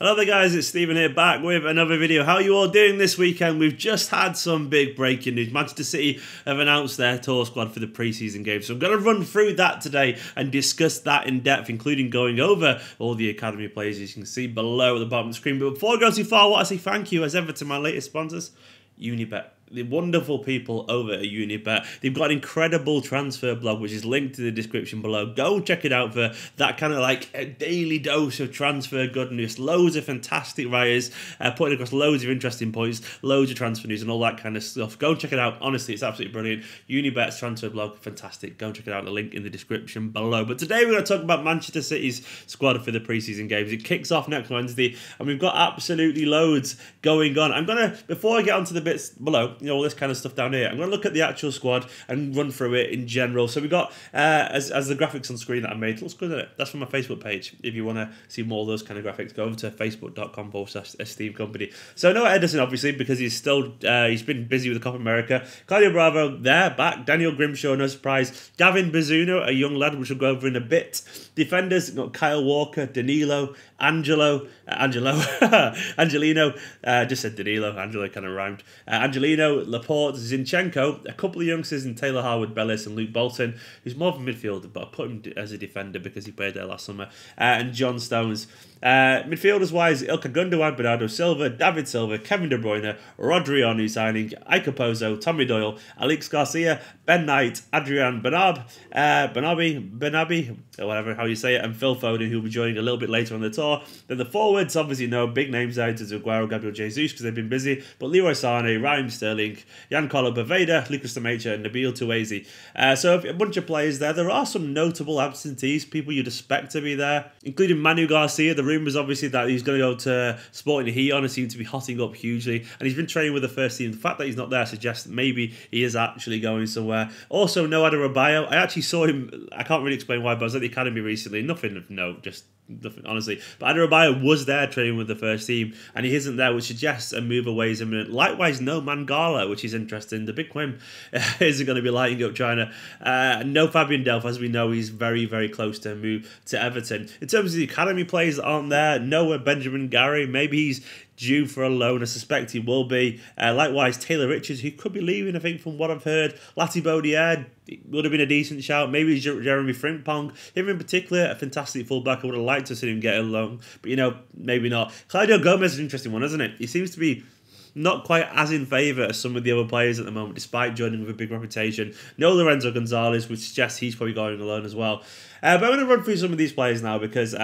Hello there guys, it's Stephen here back with another video. How are you all doing this weekend? We've just had some big breaking news. Manchester City have announced their tour squad for the pre-season game. So I'm going to run through that today and discuss that in depth, including going over all the academy players you can see below at the bottom of the screen. But before I go too far, I want to say thank you as ever to my latest sponsors, Unibet. The wonderful people over at Unibet. They've got an incredible transfer blog which is linked to the description below. Go check it out for that kind of like a daily dose of transfer goodness. Loads of fantastic writers putting across loads of interesting points, loads of transfer news and all that kind of stuff. Go check it out. Honestly, it's absolutely brilliant. Unibet's transfer blog, fantastic. Go check it out. The link in the description below. But today we're going to talk about Manchester City's squad for the pre-season games. It kicks off next Wednesday and we've got absolutely loads going on. I'm going to, before I get onto the bits below, you know, all this kind of stuff down here, I'm going to look at the actual squad and run through it in general. So we've got, as the graphics on screen that I made, looks good at it. That's from my Facebook page. If you want to see more of those kind of graphics, go over to facebook.com/Esteemed Kompany. So Noah Edison, obviously, because he's still, he's been busy with the Copa America. Claudio Bravo, there, back. Daniel Grimshaw, no surprise. Gavin Bazzuno, a young lad, which we'll go over in a bit. Defenders, got Kyle Walker, Danilo, Angelino, just said Danilo, Angelo kind of rhymed. Angelino, Laporte, Zinchenko, a couple of youngsters in Taylor Harwood, Ballas and Luke Bolton, who's more of a midfielder, but I put him as a defender because he played there last summer, and John Stones. Midfielders-wise, Ilkay Gundogan, Bernardo Silva, David Silva, Kevin De Bruyne, Rodrigo signing, Ike Pozo, Tommy Doyle, Alex Garcia, Ben Knight, Adrian Benabi, or whatever, how you say it, and Phil Foden, who will be joining a little bit later on the tour. Then the forwards, obviously no big names out to Aguero, Gabriel Jesus, because they've been busy, but Leroy Sané, Raheem Sterling, Giancarlo Baveda, Felix Tomato, and Nabil Torres. So a bunch of players there. There are some notable absentees, people you'd expect to be there, including Manu Garcia. The rumours obviously that he's going to go to Sporting Gijon seem to be hotting up hugely, and he's been training with the first team. The fact that he's not there suggests that maybe he is actually going somewhere. Also, Noah Adebayo, I actually saw him, I can't really explain why, but I was at the academy recently, nothing of note, just nothing, honestly. But Adebayo was there training with the first team, and he isn't there, which suggests a move away is imminent. Likewise, no Mangala, which is interesting. The big Quim isn't going to be lighting up China. No Fabian Delph, as we know, he's very, very close to a move to Everton. In terms of the academy players that aren't there, no Benjamin Gary, maybe he's due for a loan. I suspect he will be. Likewise, Taylor Richards, who could be leaving, I think, from what I've heard. Lati Bodier would have been a decent shout. Maybe Jeremy Frimpong. Him in particular, a fantastic fullback. I would have liked to see him get a loan, but you know, maybe not. Claudio Gomez is an interesting one, isn't it? He seems to be not quite as in favour as some of the other players at the moment, despite joining with a big reputation. No Lorenzo Gonzalez, which suggests he's probably going alone as well. But I'm going to run through some of these players now because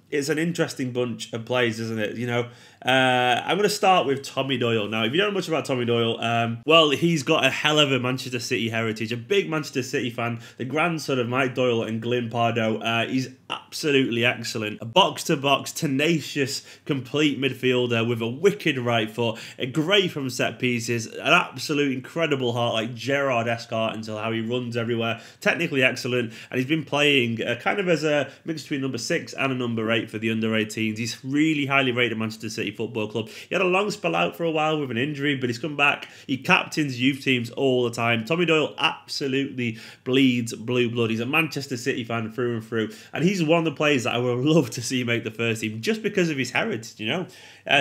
it's an interesting bunch of players, isn't it? You know, I'm going to start with Tommy Doyle. Now, if you don't know much about Tommy Doyle, well, he's got a hell of a Manchester City heritage, a big Manchester City fan, the grandson of Mike Doyle and Glyn Pardoe. He's absolutely excellent. A box-to-box, tenacious, complete midfielder with a wicked right foot, a great from set pieces, an absolute incredible heart, like Gerrard-esque heart until how he runs everywhere. Technically excellent, and he's been playing kind of as a mix between number 6 and a number 8 for the under-18s. He's really highly rated at Manchester City Football Club. He had a long spell out for a while with an injury, but he's come back. He captains youth teams all the time. Tommy Doyle absolutely bleeds blue blood. He's a Manchester City fan through and through, and he's one of the players that I would love to see make the first team just because of his heritage, you know.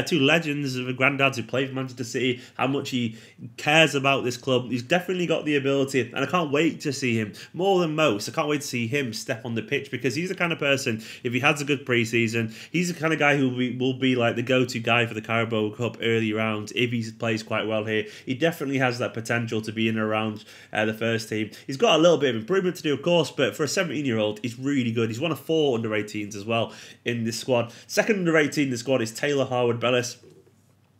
Two legends of granddads who played for Manchester City, how much he cares about this club. He's definitely got the ability, and I can't wait to see him more than most. I can't wait to see him step on the pitch because he's the kind of person, if he has a good pre-season, he's the kind of guy who will be like the go-to guy for the Carabao Cup early rounds if he plays quite well here. He definitely has that potential to be in and around the first team. He's got a little bit of improvement to do, of course, but for a 17-year-old, he's really good. He's one of 4 under-18s as well in this squad. Second under-18 in the squad is Taylor Harwood Ballas.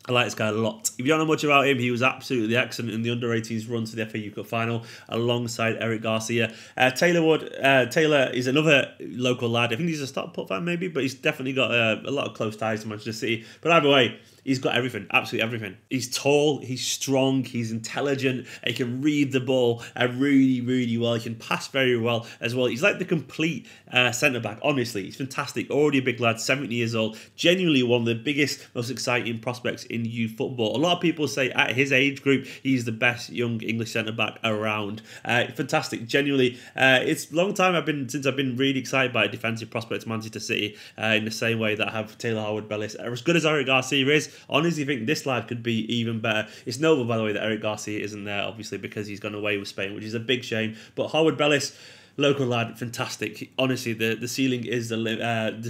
I like this guy a lot. If you don't know much about him, he was absolutely excellent in the under-18s run to the FA Cup final alongside Eric Garcia. Taylor is another local lad. I think he's a Stockport fan maybe, but he's definitely got a lot of close ties to Manchester City. But either way, He's got everything, absolutely everything. He's tall, he's strong, he's intelligent, he can read the ball really, really well. He can pass very well as well. He's like the complete centre-back, honestly. He's fantastic. Already a big lad, 70 years old. Genuinely one of the biggest, most exciting prospects in youth football. A lot of people say at his age group, he's the best young English centre-back around. Fantastic, genuinely. It's a long time since I've been really excited by a defensive prospect to Manchester City in the same way that I have Taylor Harwood Ballas. As good as Eric Garcia is, I honestly think this lad could be even better. It's notable, by the way, that Eric Garcia isn't there, obviously, because he's gone away with Spain, which is a big shame. But Harwood Ballas, local lad, fantastic. Honestly, the ceiling is the limit.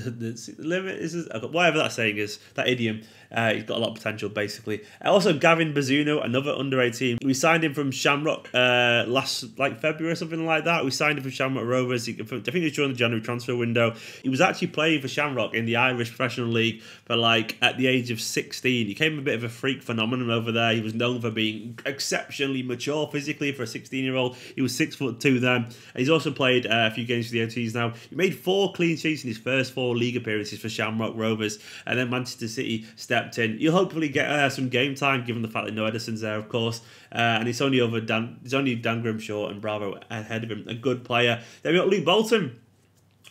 Is whatever that saying is, that idiom. He's got a lot of potential, basically. Also, Gavin Bazunu, another under-18. We signed him from Shamrock last February or something like that. We signed him from Shamrock Rovers. I think it was during the January transfer window. He was actually playing for Shamrock in the Irish Professional League for at the age of 16. He became a bit of a freak phenomenon over there. He was known for being exceptionally mature physically for a 16-year-old. He was 6'2" then. And he's also played a few games for the OTs now. He made 4 clean sheets in his first 4 league appearances for Shamrock Rovers, and then Manchester City stepped in. You'll hopefully get some game time, given the fact that no Edison's there, of course, and it's only Dan Grimshaw and Bravo ahead of him. A good player. Then we got Luke Bolton,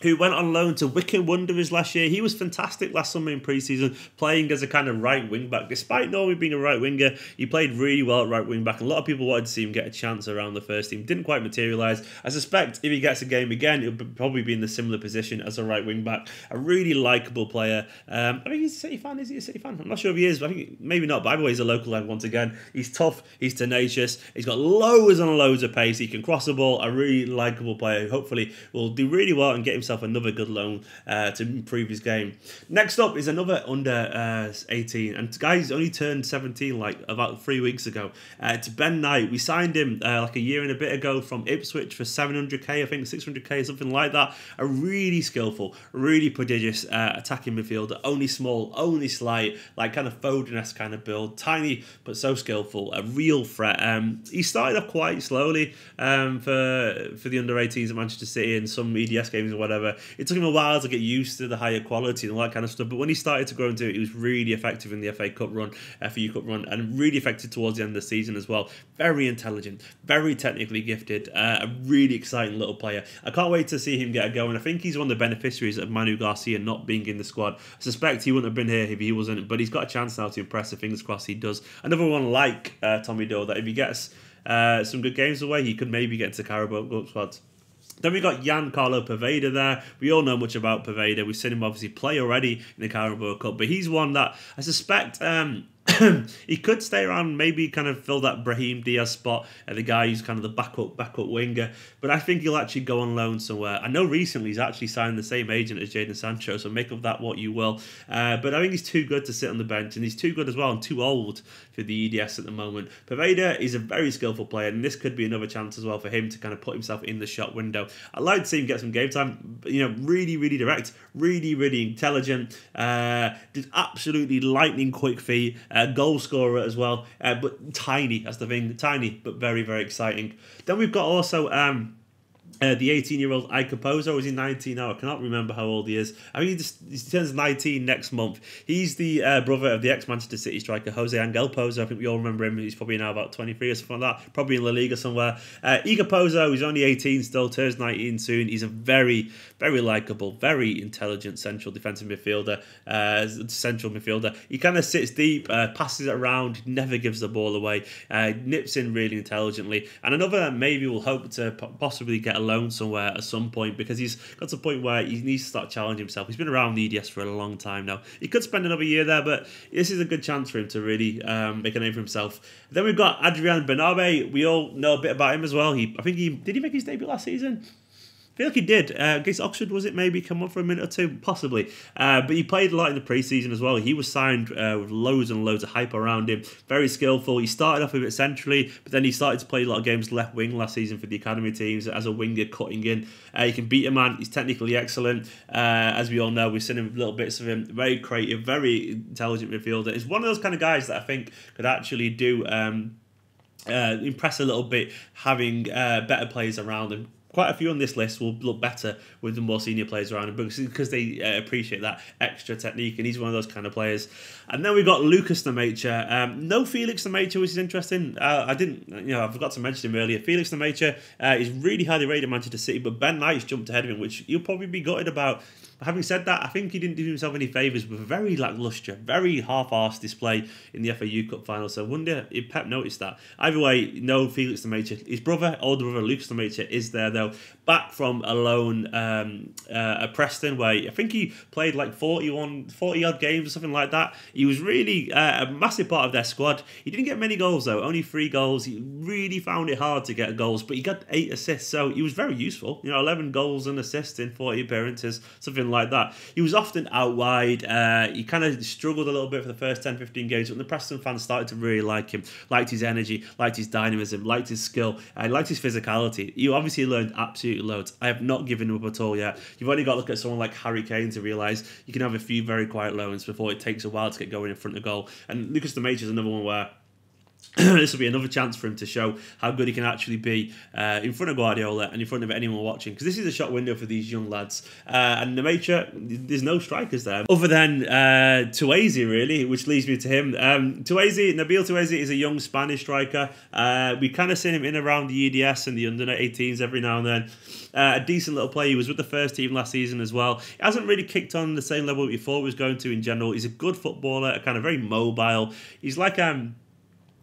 who went on loan to Wycombe Wanderers last year. He was fantastic last summer in pre-season, playing as a kind of right wing-back. Despite normally being a right winger, he played really well at right wing-back. A lot of people wanted to see him get a chance around the first team. Didn't quite materialise. I suspect if he gets a game again, he'll probably be in the similar position as a right wing-back. A really likeable player. I think he's a City fan. Is he a City fan? I'm not sure if he is, but I think maybe not. But either way, he's a local lad once again. He's tough. He's tenacious. He's got loads and loads of pace. He can cross the ball. A really likeable player who hopefully will do really well and get himself another good loan to improve his game. Next up is another under 18, and guy's only turned 17 about 3 weeks ago. It's Ben Knight. We signed him a year and a bit ago from Ipswich for 700k, I think 600k, something like that. A really skillful, really prodigious attacking midfielder. Only small, only slight, kind of Foden-esque kind of build. Tiny but so skillful. A real threat. He started off quite slowly for the under 18s at Manchester City and some EDS games or whatever. It took him a while to get used to the higher quality and all that kind of stuff, but when he started to grow into it, he was really effective in the FA Cup run, FAU Cup run, and really effective towards the end of the season as well. Very intelligent, very technically gifted, a really exciting little player. I can't wait to see him get a go, and I think he's one of the beneficiaries of Manu Garcia not being in the squad. I suspect he wouldn't have been here if he wasn't, but he's got a chance now to impress, so fingers crossed he does. Another one like Tommy Doyle, that if he gets some good games away, he could maybe get to Carabao Cup squads. Then we got Giancarlo Poveda there. We all know much about Poveda. We've seen him obviously play already in the Carabao Cup, but he's one that I suspect he could stay around, maybe kind of fill that Brahim Diaz spot, the guy who's kind of the backup winger. But I think he'll actually go on loan somewhere. I know recently he's actually signed the same agent as Jadon Sancho, so make of that what you will. But I think he's too good to sit on the bench, and he's too good as well and too old for the EDS at the moment. Poveda is a very skillful player, and this could be another chance as well for him to kind of put himself in the shot window. I'd like to see him get some game time. Really, really direct, really, really intelligent, just absolutely lightning quick feet. Goal scorer as well, but tiny, that's the thing, tiny, but very, very exciting. Then we've got also the 18-year-old Ike Pozo. Is he 19 now? I cannot remember how old he is. I mean, he turns 19 next month. He's the brother of the ex-Manchester City striker Jose Angel Pozo. I think we all remember him. He's probably now about 23 or something like that. Probably in La Liga somewhere. Ike Pozo, he's only 18 still, turns 19 soon. He's a very, very likeable, very intelligent central defensive midfielder. He kind of sits deep, passes it around, never gives the ball away, nips in really intelligently. And another that maybe will hope to possibly get a loan somewhere at some point, because he's got to a point where he needs to start challenging himself. He's been around the EDS for a long time now. He could spend another year there, but this is a good chance for him to really make a name for himself. Then we've got Adrian Benabe. We all know a bit about him as well. Did he make his debut last season? I feel like he did. Against Oxford, was it? Maybe come on for a minute or two? Possibly. But he played a lot in the pre-season as well. He was signed with loads and loads of hype around him. Very skillful. He started off a bit centrally, but then he started to play a lot of games left wing last season for the academy teams as a winger cutting in. He can beat a man. He's technically excellent. As we all know, we've seen him little bits of him. Very creative, very intelligent midfielder. He's one of those kind of guys that I think could actually do impress a little bit, having better players around him. quite a few on this list will look better with the more senior players around him because they appreciate that extra technique, and he's one of those kind of players. And then we've got Lucas Tomato. No Felix Tomato, which is interesting. I forgot to mention him earlier. Felix Tomato is really highly rated at Manchester City, but Ben Knight's jumped ahead of him, which you'll probably be gutted about. Having said that, I think he didn't do himself any favours with a very lacklustre, very half-arsed display in the FAU Cup final. So I wonder if Pep noticed that. Either way, no Felix Tomato. His older brother, Lucas Tomato, is there though. Back from a loan at Preston, where I think he played like 40-odd games or something like that. He was really a massive part of their squad. He didn't get many goals though, only 3 goals. He really found it hard to get goals, but he got 8 assists, so he was very useful. 11 goals and assists in 40 appearances, something like that. He was often out wide. He kind of struggled a little bit for the first 10-15 games, but the Preston fans started to really like him, liked his energy, liked his dynamism, liked his skill, and liked his physicality. He obviously learned absolutely loads. I have not given him up at all yet. You've only got to look at someone like Harry Kane to realise you can have a few very quiet loans before it takes a while to get going in front of goal. And Lucas Tomato is another one where this will be another chance for him to show how good he can actually be in front of Guardiola and in front of anyone watching, because this is a shot window for these young lads. And Nemacha, there's no strikers there other than Tuese, really, which leads me to him. Nabil Torres is a young Spanish striker. We kind of seen him in around the EDS and the under-18s every now and then. A decent little player. He was with the first team last season as well. He hasn't really kicked on the same level we thought he was going to in general. He's a good footballer, kind of very mobile. He's like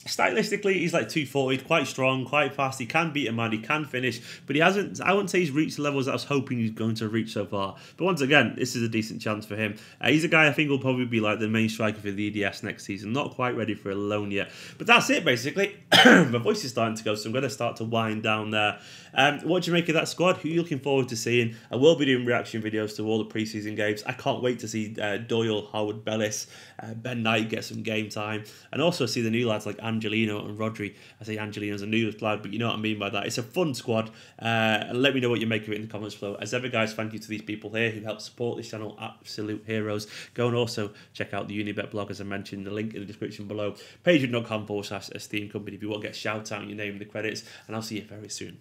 stylistically, he's like 240, quite strong, quite fast. He can beat a man, he can finish, but he hasn't. I wouldn't say he's reached the levels that I was hoping he's going to reach so far. But once again, this is a decent chance for him. He's a guy I think will probably be like the main striker for the EDS next season. Not quite ready for a loan yet. But that's it, basically. My voice is starting to go, so I'm going to start to wind down there. What do you make of that squad? Who are you looking forward to seeing? I will be doing reaction videos to all the preseason games. I can't wait to see Doyle, Harwood, Ballas, Ben Knight get some game time, and also see the new lads like Angelino and Rodri. I say Angelino's a new lad, but you know what I mean by that. It's a fun squad. And let me know what you make of it in the comments below. As ever, guys, thank you to these people here who help support this channel. Absolute heroes. Go and also check out the Unibet blog, as I mentioned, the link in the description below. Patreon.com/Esteemed Kompany if you want to get a shout out and your name in the credits. And I'll see you very soon.